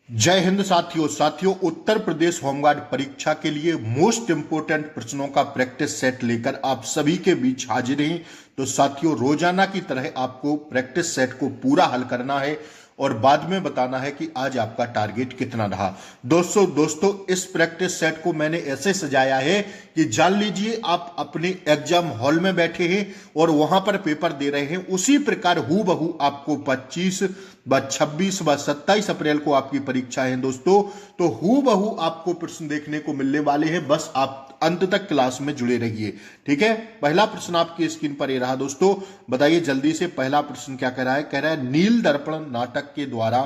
जय हिंद साथियों उत्तर प्रदेश होमगार्ड परीक्षा के लिए मोस्ट इंपोर्टेंट प्रश्नों का प्रैक्टिस सेट लेकर आप सभी के बीच हाजिर हैं। तो साथियों, रोजाना की तरह आपको प्रैक्टिस सेट को पूरा हल करना है और बाद में बताना है कि आज आपका टारगेट कितना रहा। दोस्तों इस प्रैक्टिस सेट को मैंने ऐसे सजाया है कि जान लीजिए आप अपने एग्जाम हॉल में बैठे हैं और वहां पर पेपर दे रहे हैं। उसी प्रकार हूबहू आपको 25 व 26 व 27 अप्रैल को आपकी परीक्षा है दोस्तों। तो हूबहू आपको प्रश्न देखने को मिलने वाले हैं, बस आप अंत तक क्लास में जुड़े रहिए। ठीक है, पहला प्रश्न आपकी स्क्रीन पर ये रहा दोस्तों। बताइए जल्दी से, पहला प्रश्न क्या कह रहा है? कह रहा है नील दर्पण नाटक के द्वारा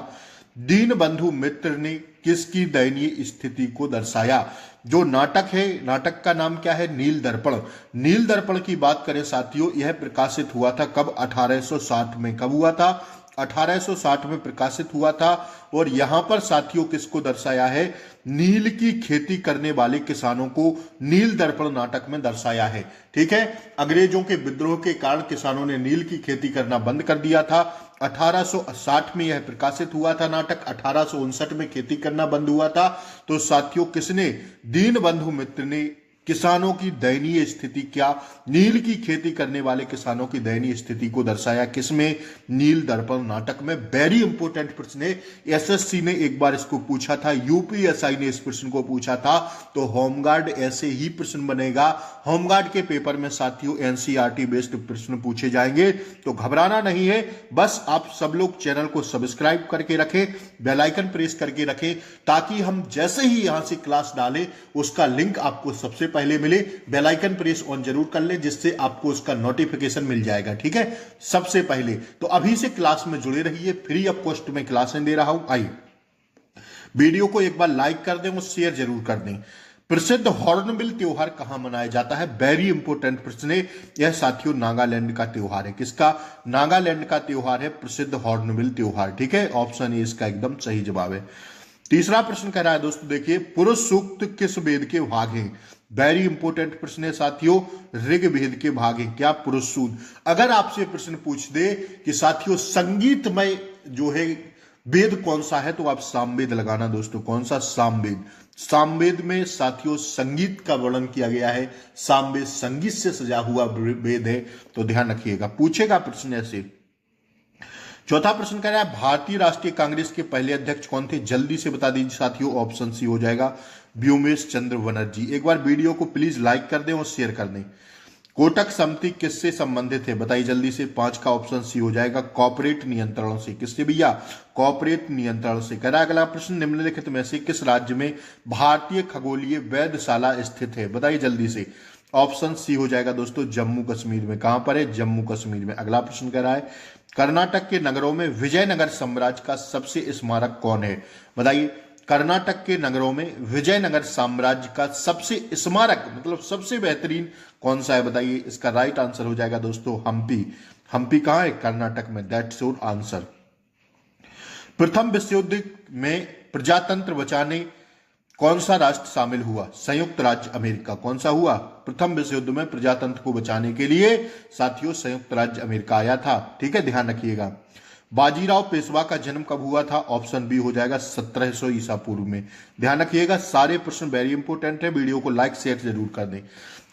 दीनबंधु मित्र ने किसकी दयनीय स्थिति को दर्शाया? जो नाटक है, नाटक का नाम क्या है? नील दर्पण। नील दर्पण की बात करें साथियों, यह प्रकाशित हुआ था कब? 1860 में। कब हुआ था? 1860 में प्रकाशित हुआ था। और यहां पर साथियों किसको दर्शाया है? नील की खेती करने वाले किसानों को नील दर्पण नाटक में दर्शाया है। ठीक है, अंग्रेजों के विद्रोह के कारण किसानों ने नील की खेती करना बंद कर दिया था। 1860 में यह प्रकाशित हुआ था नाटक, 1859 में खेती करना बंद हुआ था। तो साथियों किसने? दीनबंधु मित्र ने किसानों की दयनीय स्थिति, क्या नील की खेती करने वाले किसानों की दयनीय स्थिति को दर्शाया किसमें? नील दर्पण नाटक में। वेरी इंपोर्टेंट प्रश्न है, एसएससी ने एक बार इसको पूछा था, यूपीएसआई ने इस प्रश्न को पूछा था। तो होमगार्ड ऐसे ही प्रश्न बनेगा। होमगार्ड के पेपर में साथियों एनसीईआरटी बेस्ड प्रश्न पूछे जाएंगे, तो घबराना नहीं है। बस आप सब लोग चैनल को सब्सक्राइब करके रखें, बेल आइकन प्रेस करके रखें, ताकि हम जैसे ही यहां से क्लास डालें उसका लिंक आपको सबसे पहले मिले। बेल आइकन प्रेस ऑन जरूर कर ले, जिससे आपको उसका नोटिफिकेशन मिल जाएगा। ठीक है, सबसे पहले तो अभी से क्लास में जुड़े रहिए, फ्री ऑफ कॉस्ट में क्लासें दे रहा हूं। आइए वीडियो को एक बार लाइक कर दें और शेयर जरूर कर दें। प्रसिद्ध हॉर्नबिल त्योहार कहां मनाया जाता है? वेरी इंपोर्टेंट प्रश्न है यह साथियों। नागालैंड का त्योहार है। किसका? नागालैंड का त्योहार है प्रसिद्ध हॉर्नबिल त्योहार। ठीक है, ऑप्शन ए इसका एकदम सही जवाब है। तीसरा प्रश्न कह रहा है दोस्तों, देखिए पुरुष सूक्त किस वेद के भाग हैं? वेरी इंपोर्टेंट प्रश्न है साथियों, ऋग्वेद के भाग हैं। क्या? पुरुष सूक्त। अगर आपसे प्रश्न पूछ दे कि साथियों संगीतमय जो है वेद कौन सा है, तो आप सामवेद लगाना दोस्तों। कौन सा? सामवेद। सामवेद में साथियों संगीत का वर्णन किया गया है। सामवेद संगीत से सजा हुआ वेद है, तो ध्यान रखिएगा, पूछेगा प्रश्न ऐसे। चौथा प्रश्न कह रहा है भारतीय राष्ट्रीय कांग्रेस के पहले अध्यक्ष कौन थे? जल्दी से बता दीजिए साथियों, ऑप्शन सी हो जाएगा, व्योमेश चंद्र बनर्जी। एक बार वीडियो को प्लीज लाइक कर दें और शेयर कर दें। कोटक समिति किससे संबंधित है? बताइए जल्दी से। 5 का ऑप्शन सी हो जाएगा, कॉर्पोरेट नियंत्रण से। किससे भैया? कॉर्पोरेट नियंत्रण से। कह रहा है अगला प्रश्न, निम्नलिखित में से किस राज्य में भारतीय खगोलीय वेधशाला स्थित है? बताइए जल्दी से। ऑप्शन सी हो जाएगा दोस्तों, जम्मू कश्मीर में। कहां पर है? जम्मू कश्मीर में। अगला प्रश्न कह रहा है कर्नाटक के नगरों में विजयनगर साम्राज्य का सबसे स्मारक कौन है? बताइए। कर्नाटक के नगरों में विजयनगर साम्राज्य का सबसे स्मारक मतलब सबसे बेहतरीन कौन सा है? बताइए। इसका राइट आंसर हो जाएगा दोस्तों हम्पी। हम्पी कहां है? कर्नाटक में। That's your answer. प्रथम विश्व युद्ध में प्रजातंत्र बचाने कौन सा राष्ट्र शामिल हुआ? संयुक्त राज्य अमेरिका। कौन सा हुआ? प्रथम विश्व युद्ध में प्रजातंत्र को बचाने के लिए साथियों संयुक्त राज्य अमेरिका आया था। ठीक है, ध्यान रखिएगा। बाजीराव पेशवा का जन्म कब हुआ था? ऑप्शन बी हो जाएगा 1700 ईसा पूर्व में। ध्यान रखिएगा, सारे प्रश्न वेरी इंपोर्टेंट है। वीडियो को लाइक शेयर जरूर कर दें।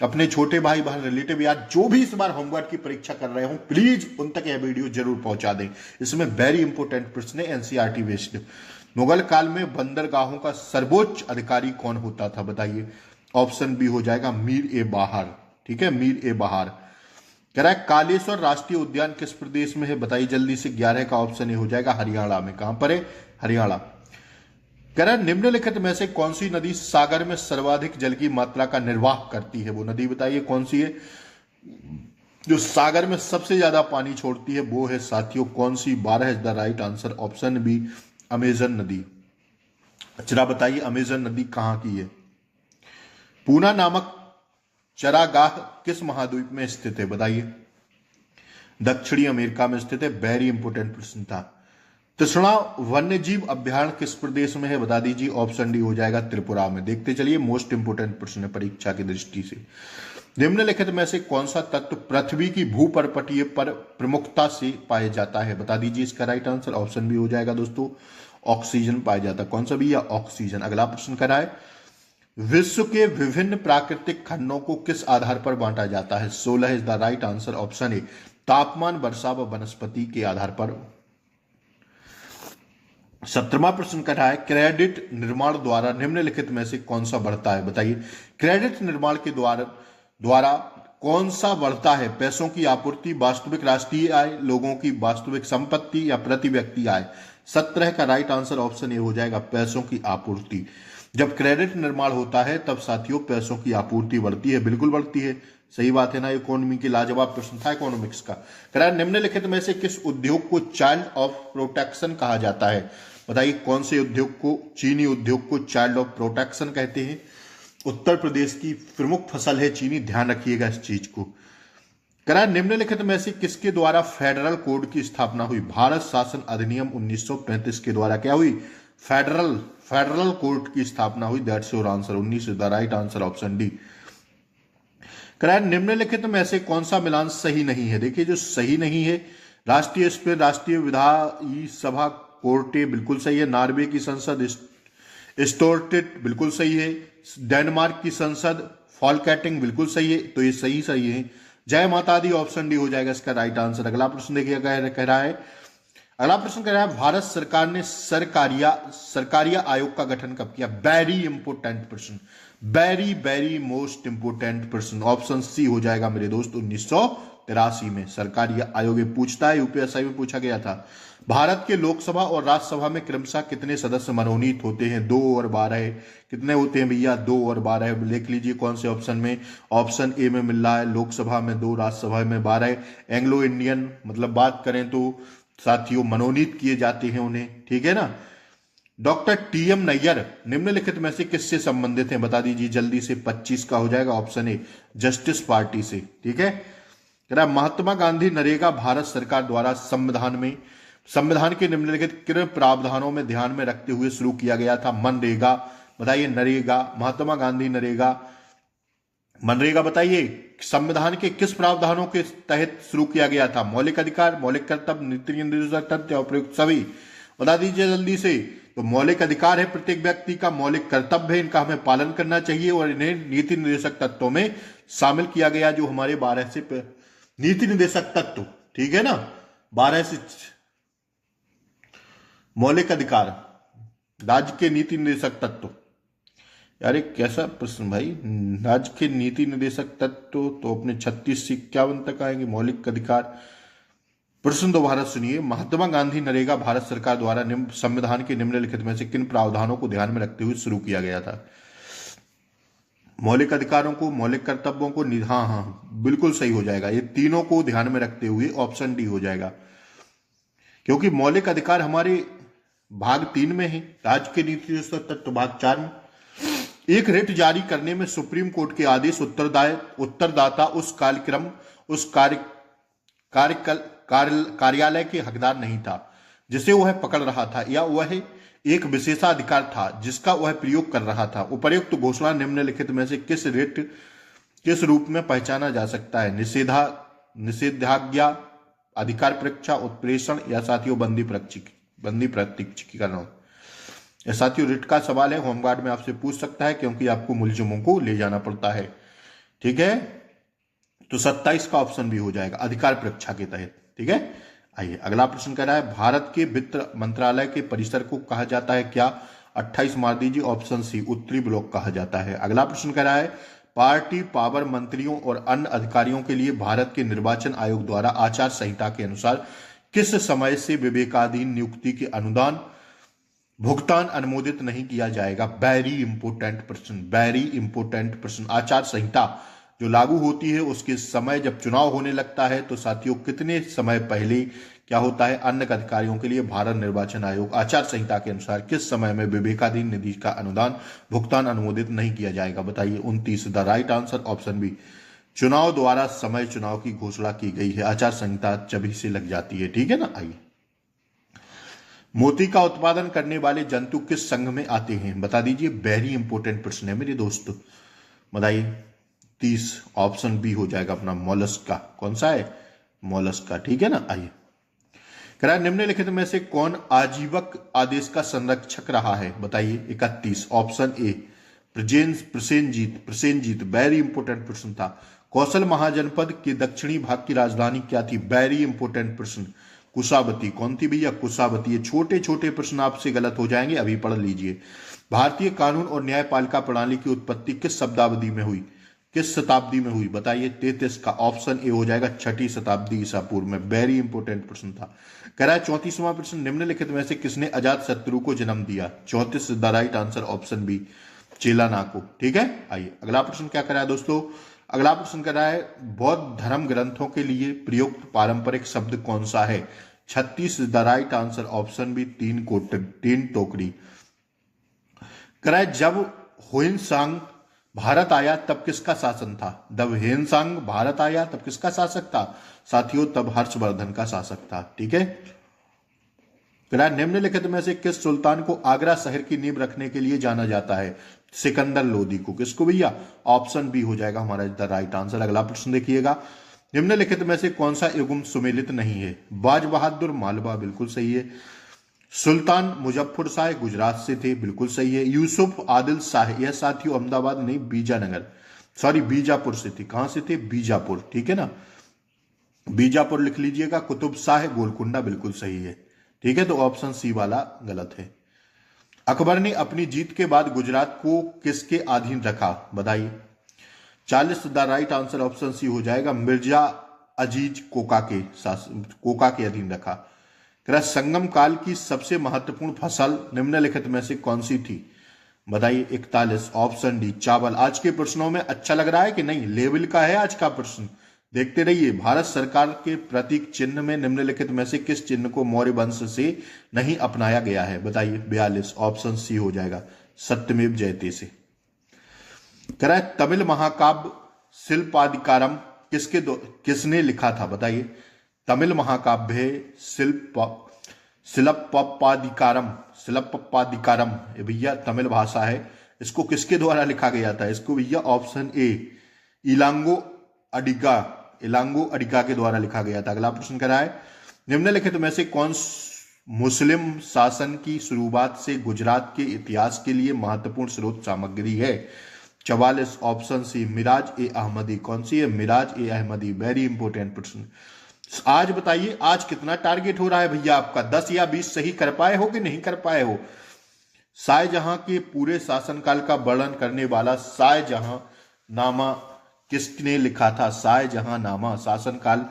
अपने छोटे भाई बहन रिलेटिव यार जो भी इस बार होमगार्ड की परीक्षा कर रहे हो, प्लीज उन तक यह वीडियो जरूर पहुंचा दें। इसमें वेरी इंपोर्टेंट प्रश्न है, एनसीईआरटी बेस्ड। मुगल काल में बंदरगाहों का सर्वोच्च अधिकारी कौन होता था? बताइए। ऑप्शन बी हो जाएगा मीर ए बहार। ठीक है, मीर ए बहार। कह रहा है कालेश्वर राष्ट्रीय उद्यान किस प्रदेश में है? बताइए जल्दी से। 11 का ऑप्शन ए हो जाएगा हरियाणा में। कहां पर है? हरियाणा। कह रहा है निम्नलिखित में से कौन सी नदी सागर में सर्वाधिक जल की मात्रा का निर्वाह करती है? वो नदी बताइए कौन सी है जो सागर में सबसे ज्यादा पानी छोड़ती है? वो है साथियों कौन सी? 12 is the right answer, option B Amazon नदी। अच्छा बताइए अमेजन नदी कहां की है? पूना नामक चरागाह किस महाद्वीप में स्थित है? बताइए। दक्षिणी अमेरिका में स्थित है। वेरी इंपोर्टेंट प्रश्न था। तृष्णा वन्य जीव अभ्यारण्य किस प्रदेश में है? बता दीजिए। ऑप्शन डी हो जाएगा त्रिपुरा में। देखते चलिए, मोस्ट इंपोर्टेंट प्रश्न है परीक्षा की दृष्टि से। निम्नलिखित में से कौन सा तत्व पृथ्वी की भूपर्पटीय पर प्रमुखता से पाया जाता है? बता दीजिए इसका राइट आंसर। ऑप्शन बी हो जाएगा दोस्तों ऑक्सीजन पाया जाता है। कौन सा भी? या ऑक्सीजन। अगला प्रश्न करा है, विश्व के विभिन्न प्राकृतिक खंडों को किस आधार पर बांटा जाता है? 16 is the right answer. Option A, तापमान, वर्षा व वनस्पति के आधार पर। 17वां प्रश्न करा है, क्रेडिट निर्माण द्वारा निम्नलिखित में से कौन सा बढ़ता है? बताइए, क्रेडिट निर्माण के द्वारा कौन सा बढ़ता है? पैसों की आपूर्ति, वास्तविक राष्ट्रीय आय, लोगों की वास्तविक संपत्ति या प्रति व्यक्ति आय? 17 का राइट आंसर ऑप्शन ए हो जाएगा, पैसों की आपूर्ति। जब क्रेडिट निर्माण होता है तब साथियों पैसों की आपूर्ति बढ़ती है, बिल्कुल बढ़ती है। सही बात है ना। इकोनॉमी के लाजवाब प्रश्न था इकोनॉमिक्स का। करा, निम्नलिखित में से किस उद्योग को चाइल्ड ऑफ प्रोटेक्शन कहा जाता है? बताइए, कौन से उद्योग को चीनी उद्योग को चाइल्ड ऑफ प्रोटेक्शन कहते हैं? उत्तर प्रदेश की प्रमुख फसल है चीनी, ध्यान रखिएगा इस चीज को। करा, निम्नलिखित में से किसके द्वारा फेडरल कोड की स्थापना हुई? भारत शासन अधिनियम 1935 के द्वारा क्या हुई? फेडरल कोर्ट की स्थापना हुई। That's your answer, 19 is the right answer, option D. करा, निम्नलिखित में से कौन सा मिलान सही नहीं है? देखिए, जो सही नहीं है, राष्ट्रीय स्पेन, राष्ट्रीय विधायी सभा कोर्टे बिल्कुल सही है। नॉर्वे की संसद स्टोर्टेट बिल्कुल सही है। डेनमार्क की संसद फॉलकैटिंग बिल्कुल सही है। तो ये सही है। जय माता दी, ऑप्शन डी हो जाएगा इसका राइट आंसर। अगला प्रश्न देखिए, कह रहा है, अगला प्रश्न कह रहा है, भारत सरकार ने सरकारिया आयोग का गठन कब किया? वेरी इंपोर्टेंट प्रश्न, वेरी मोस्ट इंपोर्टेंट प्रश्न। ऑप्शन सी हो जाएगा मेरे दोस्त, 1983 में सरकारिया आयोग पूछता है, यूपीएसआई में पूछा गया था। भारत के लोकसभा और राज्यसभा में क्रमशः कितने सदस्य मनोनीत होते हैं? 2 और 12। कितने होते हैं भैया? 2 और 12। लिख लीजिए कौन से ऑप्शन में। ऑप्शन ए में मिल रहा है, लोकसभा में 2, राज्यसभा में 12। एंग्लो इंडियन मतलब बात करें तो साथियों मनोनीत किए जाते हैं उन्हें, ठीक है ना। डॉक्टर टीएम नैयर निम्नलिखित में से किससे संबंधित हैं? बता दीजिए जल्दी से। 25 का हो जाएगा ऑप्शन ए, जस्टिस पार्टी से, ठीक है। महात्मा गांधी नरेगा भारत सरकार द्वारा संविधान के निम्नलिखित किन प्रावधानों में ध्यान में रखते हुए शुरू किया गया था? मनरेगा। बताइए, नरेगा, महात्मा गांधी नरेगा, मनरेगा, बताइए संविधान के किस प्रावधानों के तहत शुरू किया गया था? मौलिक अधिकार, मौलिक कर्तव्य, नीति निर्देशक तथ्य, उपयुक्त सभी? बता दीजिए जल्दी से। तो मौलिक अधिकार है प्रत्येक व्यक्ति का, मौलिक कर्तव्य है, इनका हमें पालन करना चाहिए और इन्हें नीति निर्देशक तत्वों में शामिल किया गया, जो हमारे 12 से नीति निर्देशक तत्व, ठीक है ना। 12 से मौलिक अधिकार, राज्य के नीति निर्देशक तत्व। यार कैसा प्रश्न भाई, राज्य के नीति निर्देशक तत्व तो अपने 36 से 51 तक आएंगे। मौलिक अधिकार, प्रश्न दोबारा सुनिए। महात्मा गांधी नरेगा भारत सरकार द्वारा संविधान के निम्नलिखित में से किन प्रावधानों को ध्यान में रखते हुए शुरू किया गया था? मौलिक अधिकारों को, मौलिक कर्तव्यों को, हाँ बिल्कुल सही हो जाएगा। ये तीनों को ध्यान में रखते हुए ऑप्शन डी हो जाएगा, क्योंकि मौलिक अधिकार हमारे भाग 3 में है, राज्य के नीति निर्देशक तत्व भाग 4 में। एक रिट जारी करने में सुप्रीम कोर्ट के आदेश उत्तरदाता उस कार्यालय के हकदार नहीं था जिसे वह पकड़ रहा था, या वह एक विशेषाधिकार था जिसका वह प्रयोग कर रहा था। उपर्युक्त घोषणा निम्नलिखित में से किस रूप में पहचाना जा सकता है? निषेधाज्ञा, अधिकार परीक्षा, उत्प्रेषण या साथियों बंदी प्रत्यक्षीकरण। साथियों रिट का सवाल है, होमगार्ड में आपसे पूछ सकता है, क्योंकि आपको मुलजिमों को ले जाना पड़ता है, ठीक है। तो 27 का ऑप्शन भी हो जाएगा, अधिकार परीक्षा के तहत, ठीक है। आइए अगला प्रश्न कह रहा है, भारत के वित्त मंत्रालय के परिसर को कहा जाता है क्या? 28 मार दीजिए, ऑप्शन सी, उत्तरी ब्लॉक कहा जाता है। अगला प्रश्न कह रहा है, पार्टी पावर मंत्रियों और अन्य अधिकारियों के लिए भारत के निर्वाचन आयोग द्वारा आचार संहिता के अनुसार किस समय से विवेकाधीन नियुक्ति के अनुदान भुगतान अनुमोदित नहीं किया जाएगा? वेरी इंपोर्टेंट प्रश्न। आचार संहिता जो लागू होती है उसके समय जब चुनाव होने लगता है तो साथियों कितने समय पहले क्या होता है? अन्य अधिकारियों के लिए भारत निर्वाचन आयोग आचार संहिता के अनुसार किस समय में विवेकाधीन निधि का अनुदान भुगतान अनुमोदित नहीं किया जाएगा? बताइए, 29 the right answer, option B, चुनाव द्वारा समय चुनाव की घोषणा की गई है, आचार संहिता जब से लग जाती है, ठीक है ना। आइए, मोती का उत्पादन करने वाले जंतु किस संघ में आते हैं? बता दीजिए, वेरी इंपोर्टेंट प्रश्न है मेरे दोस्तों, बताइए। 30 ऑप्शन बी हो जाएगा अपना, मोलस्क का। कौन सा है? मोलस्क का, ठीक है ना। आइए, करा निम्नलिखित में से कौन आजीवक आदेश का संरक्षक रहा है, बताइए। 31 option A Prasenjit, very important प्रश्न था। कौशल महाजनपद के दक्षिणी भाग की राजधानी क्या थी, वेरी इंपोर्टेंट प्रश्न। कुशावती, कौन थी भैया, कुशावती। ये छोटे छोटे प्रश्न आपसे गलत हो जाएंगे, अभी पढ़ लीजिए। भारतीय कानून और न्यायपालिका प्रणाली की उत्पत्ति किस शताब्दी में हुई, किस शताब्दी में हुई, बताइए। 33 का ऑप्शन ए हो जाएगा, 6ठी शताब्दी ईसा पूर्व में, वेरी इंपोर्टेंट प्रश्न था। कह रहा है 34वां प्रश्न, निम्नलिखित में से किसने अजात शत्रु को जन्म दिया। 34 the right answer option B, चेलानाको। ठीक है, आइए अगला प्रश्न क्या करा है दोस्तों। अगला प्रश्न कर रहा है बौद्ध धर्म ग्रंथों के लिए प्रयुक्त पारंपरिक शब्द कौन सा है। 36 the right answer option B, तीन टोकरी। करा है जब ह्वेनसांग भारत आया तब किसका शासन था। जब ह्वेनसांग भारत आया तब किसका शासक था साथियों, तब हर्षवर्धन का शासक था। ठीक है, निम्नलिखित में से किस सुल्तान को आगरा शहर की नींव रखने के लिए जाना जाता है। सिकंदर लोदी को। किसको भैया, ऑप्शन बी हो जाएगा हमारा द राइट आंसर। अगला प्रश्न देखिएगा, निम्नलिखित में से कौन सा युग्म सुमेलित नहीं है। बाज बहादुर मालवा, बिल्कुल सही है। सुल्तान मुजफ्फर शाह गुजरात से थे, बिल्कुल सही है। यूसुफ आदिल शाह, यह साथियों अहमदाबाद नहीं बीजापुर से थे। कहां से थे, बीजापुर। ठीक है ना, बीजापुर लिख लीजिएगा। कुतुब शाह गोलकुंडा, बिल्कुल सही है। ठीक है, तो ऑप्शन सी वाला गलत है। अकबर ने अपनी जीत के बाद गुजरात को किसके अधीन रखा, बताइए। 40 the right answer option C हो जाएगा, मिर्जा अजीज कोका के अधीन रखा। संगम काल की सबसे महत्वपूर्ण फसल निम्नलिखित में से कौन सी थी, बताइए। 41 ऑप्शन डी, चावल। आज के प्रश्नों में अच्छा लग रहा है कि नहीं, लेवल का है आज का प्रश्न, देखते रहिए। भारत सरकार के प्रतीक चिन्ह में निम्नलिखित में से किस चिन्ह को मौर्य वंश से नहीं अपनाया गया है, बताइए। 42 ऑप्शन सी हो जाएगा, सत्यमेव जयते से। कह रहा है तमिल महाकाव्य शिल्पाधिकारम किसने लिखा था, बताइए। तमिल महाकाव्य शिल्पाधिकारम भैया तमिल भाषा है, इसको किसके द्वारा लिखा गया था। इसको भैया ऑप्शन ए इलांगो अडिगा के द्वारा लिखा गया था। अगला प्रश्न करा है निम्नलिखित में से कौन मुस्लिम शासन की शुरुआत से गुजरात के इतिहास के लिए महत्वपूर्ण स्रोत सामग्री है। 44 ऑप्शन सी मिराज ए अहमदी। कौन सी है, मिराज ए अहमदी, वेरी इंपोर्टेंट प्रश्न। आज बताइए आज कितना टारगेट हो रहा है भैया आपका, 10 या 20 सही कर पाए हो कि नहीं कर पाए हो। शाहजहां के पूरे शासनकाल का वर्णन करने वाला शाहजहां नामा किसने लिखा था। शाहजहां नामा शासनकाल,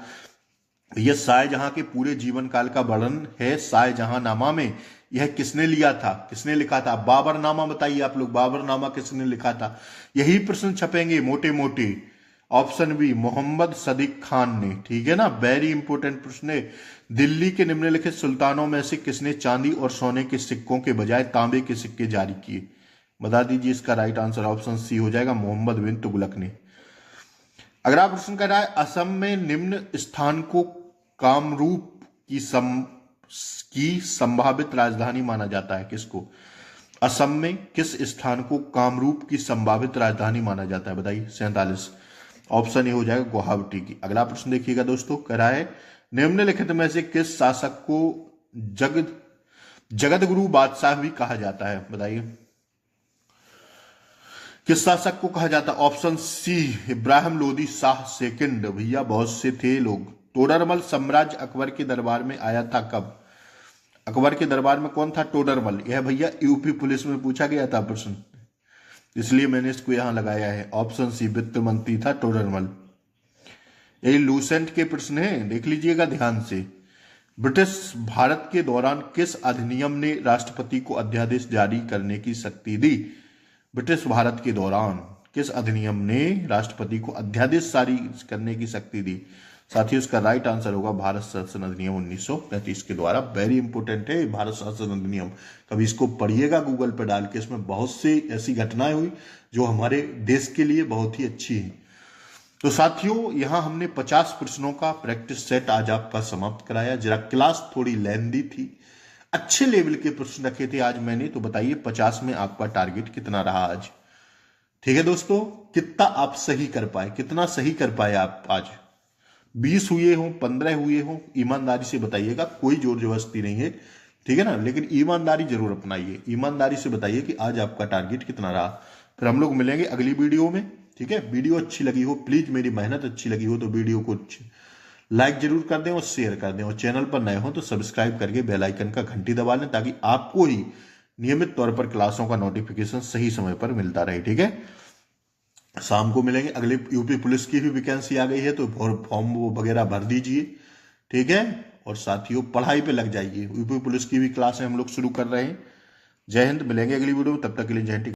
यह शाहजहां के पूरे जीवन काल का वर्णन है शाहजहां नामा में। यह किसने लिखा था। बाबर नामा, बताइए आप लोग, बाबर नामा किसने लिखा था। यही प्रश्न छपेंगे मोटे मोटे। ऑप्शन बी मोहम्मद सदीक खान ने। ठीक है ना, वेरी इंपोर्टेंट प्रश्न है। दिल्ली के निम्नलिखित सुल्तानों में से किसने चांदी और सोने के सिक्कों के बजाय तांबे के सिक्के जारी किए, बता दीजिए। इसका राइट आंसर ऑप्शन सी हो जाएगा, मोहम्मद बिन तुगलक ने। अगला प्रश्न कर रहा है असम में निम्न स्थान को कामरूप की संभावित राजधानी माना जाता है। किसको, असम में किस स्थान को कामरूप की संभावित राजधानी माना जाता है, बताइए। 47 ऑप्शन ए हो जाएगा गुवाहाटी की। अगला प्रश्न देखिएगा दोस्तों, कह रहा है निम्नलिखित में से किस शासक को जगत गुरु बादशाह भी कहा जाता है, बताइए। किस शासक को कहा जाता है। Option C Ibrahim Lodi Shah second. भैया बहुत से थे लोग। तोडरमल साम्राज्य अकबर के दरबार में आया था कब। अकबर के दरबार में कौन था, टोडरमल। यह भैया यूपी पुलिस में पूछा गया था प्रश्न, इसलिए मैंने इसको यहां लगाया है। ऑप्शन सी वित्त मंत्री था टोडरमल। ये लूसेंट के प्रश्न है, देख लीजिएगा ध्यान से। ब्रिटिश भारत के दौरान किस अधिनियम ने राष्ट्रपति को अध्यादेश जारी करने की शक्ति दी। ब्रिटिश भारत के दौरान किस अधिनियम ने राष्ट्रपति को अध्यादेश जारी करने की शक्ति दी। साथियों इसका राइट आंसर होगा भारत शासन अधिनियम 1935 के द्वारा। वेरी इंपोर्टेंट है भारत शासन अधिनियम, कभी इसको पढ़िएगा गूगल पर डाल के। इसमें बहुत सी ऐसी घटनाएं हुई जो हमारे देश के लिए बहुत ही अच्छी है। तो साथियों यहां हमने 50 प्रश्नों का प्रैक्टिस सेट आज आपका समाप्त कराया। जरा क्लास थोड़ी लेंथी थी, अच्छे लेवल के प्रश्न रखे थे आज मैंने। तो बताइए 50 में आपका टारगेट कितना रहा आज। ठीक है दोस्तों, कितना आप सही कर पाए, कितना सही कर पाए आप आज। 20 हुए हों, 15 हुए हों, ईमानदारी से बताइएगा, कोई जोर जबरदस्ती नहीं है, ठीक है ना। लेकिन ईमानदारी जरूर अपनाइए, ईमानदारी से बताइए कि आज आपका टारगेट कितना रहा। फिर हम लोग मिलेंगे अगली वीडियो में, ठीक है। वीडियो अच्छी लगी हो, प्लीज मेरी मेहनत अच्छी लगी हो तो वीडियो को लाइक जरूर कर दें और शेयर कर दें, और चैनल पर नए हो तो सब्सक्राइब करके बेल आइकन का घंटी दबा लें, ताकि आपको ही नियमित तौर पर क्लासों का नोटिफिकेशन सही समय पर मिलता रहे, ठीक है। शाम को मिलेंगे। अगले यूपी पुलिस की भी वैकेंसी आ गई है, तो फॉर्म वो वगैरह भर दीजिए, ठीक है। और साथियों पढ़ाई पे लग जाइए, यूपी पुलिस की भी क्लासें हम लोग शुरू कर रहे हैं। जय हिंद, मिलेंगे अगली वीडियो में, तब तक के लिए जय हिंद।